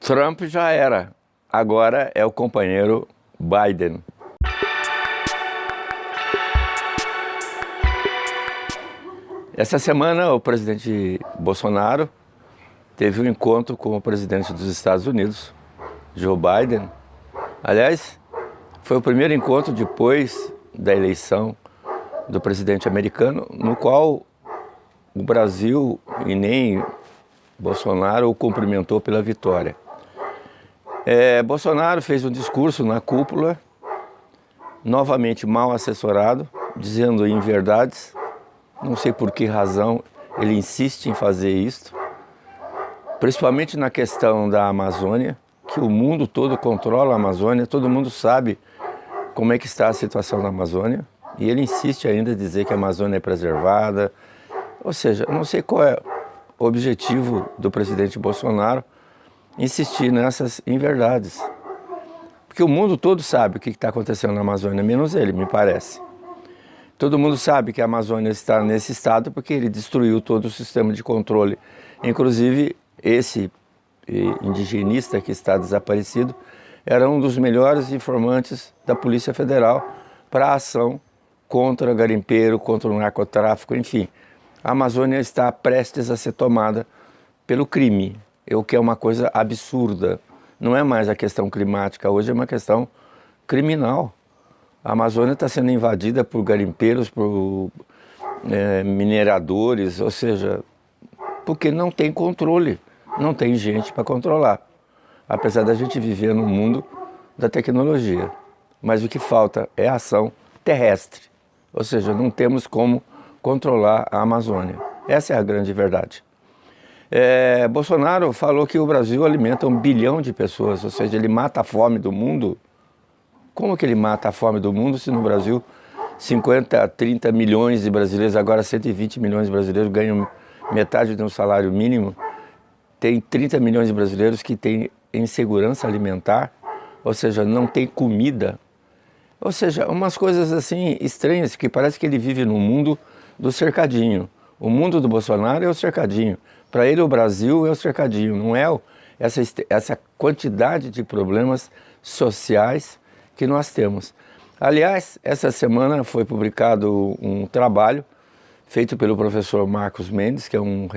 Trump já era, agora é o companheiro Biden. Essa semana o presidente Bolsonaro teve um encontro com o presidente dos Estados Unidos, Joe Biden. Aliás, foi o primeiro encontro depois da eleição do presidente americano, no qual o Brasil e nem Bolsonaro o cumprimentou pela vitória. Bolsonaro fez um discurso na cúpula, novamente mal assessorado, dizendo inverdades. Não sei por que razão ele insiste em fazer isso, principalmente na questão da Amazônia, que o mundo todo controla a Amazônia, todo mundo sabe como é que está a situação na Amazônia, e ele insiste ainda em dizer que a Amazônia é preservada. Ou seja, eu não sei qual é o objetivo do presidente Bolsonaro insistir nessas inverdades. Porque o mundo todo sabe o que está acontecendo na Amazônia, menos ele, me parece. Todo mundo sabe que a Amazônia está nesse estado porque ele destruiu todo o sistema de controle. Inclusive, esse indigenista que está desaparecido era um dos melhores informantes da Polícia Federal para a ação contra garimpeiro, contra o narcotráfico, enfim. A Amazônia está prestes a ser tomada pelo crime, o que é uma coisa absurda. Não é mais a questão climática, hoje é uma questão criminal. A Amazônia está sendo invadida por garimpeiros, por mineradores, ou seja, porque não tem controle, não tem gente para controlar. Apesar da gente viver no mundo da tecnologia. Mas o que falta é a ação terrestre, ou seja, não temos como controlar a Amazônia. Essa é a grande verdade. Bolsonaro falou que o Brasil alimenta 1 bilhão de pessoas, ou seja, ele mata a fome do mundo. Como que ele mata a fome do mundo se no Brasil 50, 30 milhões de brasileiros, agora 120 milhões de brasileiros ganham metade de um salário mínimo? Tem 30 milhões de brasileiros que têm insegurança alimentar, ou seja, não tem comida. Ou seja, umas coisas assim estranhas, que parece que ele vive no mundo do cercadinho. O mundo do Bolsonaro é o cercadinho. Para ele o Brasil é o cercadinho, não é essa quantidade de problemas sociais que nós temos. Aliás, essa semana foi publicado um trabalho feito pelo professor Marcos Mendes, que é um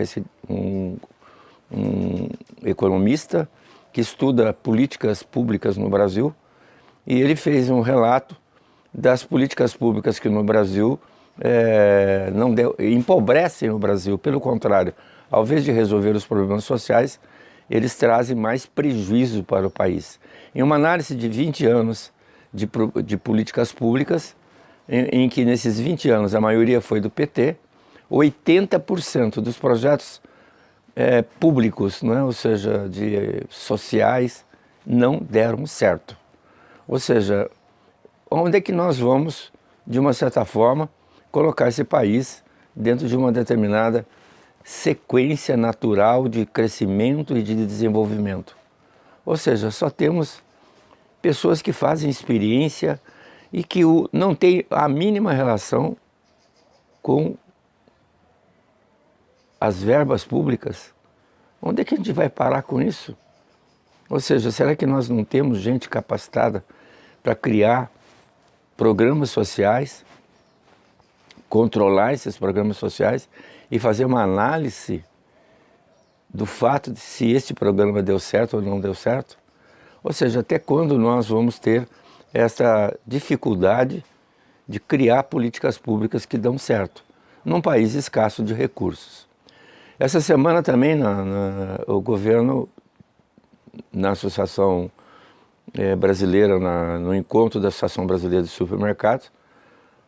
economista que estuda políticas públicas no Brasil, e ele fez um relato das políticas públicas que no Brasil empobrecem o Brasil. Pelo contrário, ao invés de resolver os problemas sociais, eles trazem mais prejuízo para o país. Em uma análise de 20 anos de políticas públicas, em que nesses 20 anos a maioria foi do PT, 80% dos projetos públicos, não é? Ou seja, sociais, não deram certo. Ou seja, onde é que nós vamos, de uma certa forma, colocar esse país dentro de uma determinada sequência natural de crescimento e de desenvolvimento? Ou seja, só temos pessoas que fazem experiência e que não têm a mínima relação com as verbas públicas. Onde é que a gente vai parar com isso? Ou seja, será que nós não temos gente capacitada para criar programas sociais, controlar esses programas sociais e fazer uma análise do fato de se esse programa deu certo ou não deu certo? Ou seja, até quando nós vamos ter essa dificuldade de criar políticas públicas que dão certo num país escasso de recursos? Essa semana também o governo, na Associação Brasileira, no encontro da Associação Brasileira de Supermercados,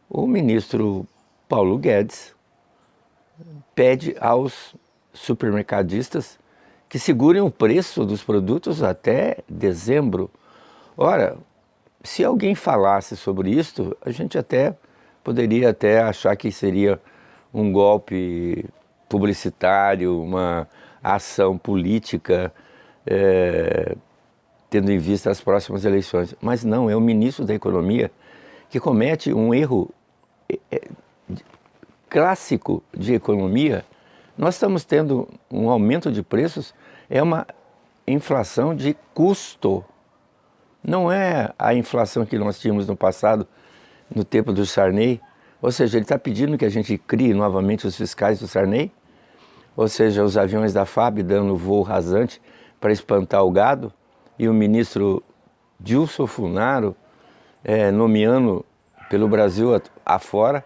o ministro Paulo Guedes pede aos supermercadistas que segurem o preço dos produtos até dezembro. Ora, se alguém falasse sobre isso, a gente poderia achar que seria um golpe publicitário, uma ação política, tendo em vista as próximas eleições. Mas não, é o ministro da Economia que comete um erro clássico de economia. Nós estamos tendo um aumento de preços, é uma inflação de custo. Não é a inflação que nós tínhamos no passado, no tempo do Sarney. Ou seja, ele está pedindo que a gente crie novamente os fiscais do Sarney. Ou seja, os aviões da FAB dando voo rasante para espantar o gado. E o ministro Dilson Funaro nomeando pelo Brasil afora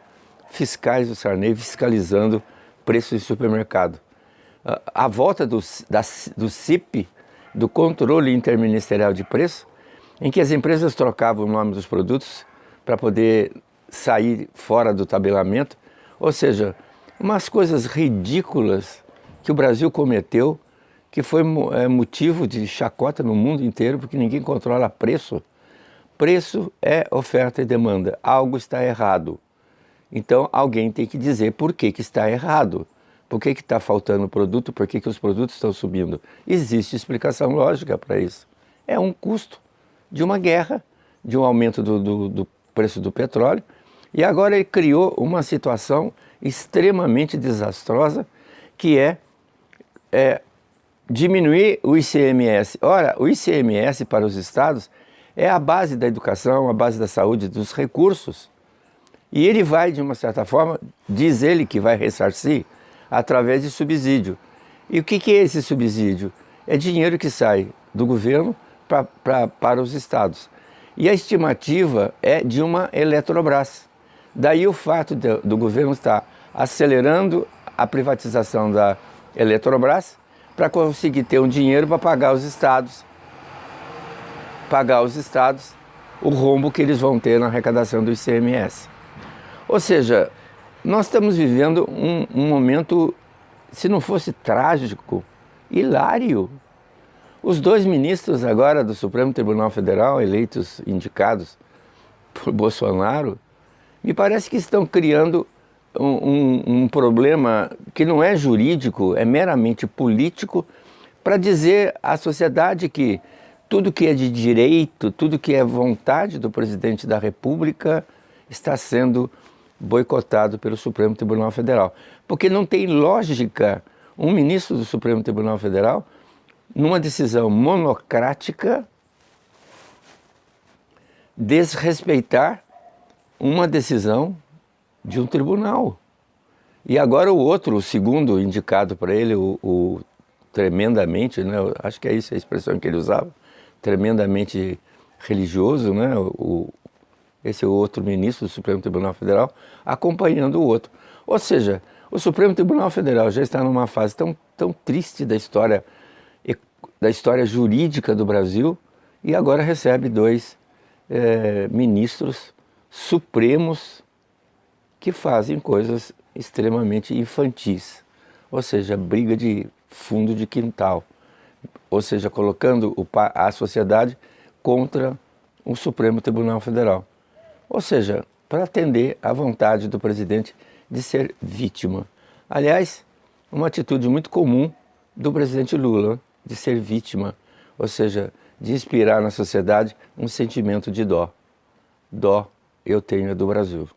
fiscais do Sarney fiscalizando preços de supermercado. A volta do CIP, do Controle Interministerial de Preço, em que as empresas trocavam o nome dos produtos para poder sair fora do tabelamento, ou seja, umas coisas ridículas que o Brasil cometeu, que foi motivo de chacota no mundo inteiro, porque ninguém controla preço. Preço é oferta e demanda, algo está errado. Então alguém tem que dizer por que está errado, por que está faltando produto, por que os produtos estão subindo. Existe explicação lógica para isso. É um custo de uma guerra, de um aumento do preço do petróleo, e agora ele criou uma situação extremamente desastrosa, que é diminuir o ICMS. Ora, o ICMS para os estados é a base da educação, a base da saúde, dos recursos. E ele vai, de uma certa forma, diz ele que vai ressarcir através de subsídio. E o que é esse subsídio? É dinheiro que sai do governo para os estados. E a estimativa é de uma Eletrobras. Daí o fato do governo estar acelerando a privatização da Eletrobras para conseguir ter um dinheiro para pagar os estados o rombo que eles vão ter na arrecadação do ICMS. Ou seja, nós estamos vivendo um momento, se não fosse trágico, hilário. Os dois ministros agora do Supremo Tribunal Federal, eleitos, indicados por Bolsonaro, me parece que estão criando um problema que não é jurídico, é meramente político, para dizer à sociedade que tudo que é de direito, tudo que é vontade do presidente da República está sendo boicotado pelo Supremo Tribunal Federal. Porque não tem lógica um ministro do Supremo Tribunal Federal, numa decisão monocrática, desrespeitar uma decisão de um tribunal. E agora o outro, o segundo indicado para ele, o tremendamente, né, acho que é isso a expressão que ele usava, tremendamente religioso, né, esse é o outro ministro do Supremo Tribunal Federal, acompanhando o outro. Ou seja, o Supremo Tribunal Federal já está numa fase tão triste da história jurídica do Brasil, e agora recebe dois ministros supremos que fazem coisas extremamente infantis, ou seja, briga de fundo de quintal, ou seja, colocando a sociedade contra o Supremo Tribunal Federal. Ou seja, para atender à vontade do presidente de ser vítima. Aliás, uma atitude muito comum do presidente Lula, de ser vítima, ou seja, de inspirar na sociedade um sentimento de dó. Dó eu tenho do Brasil.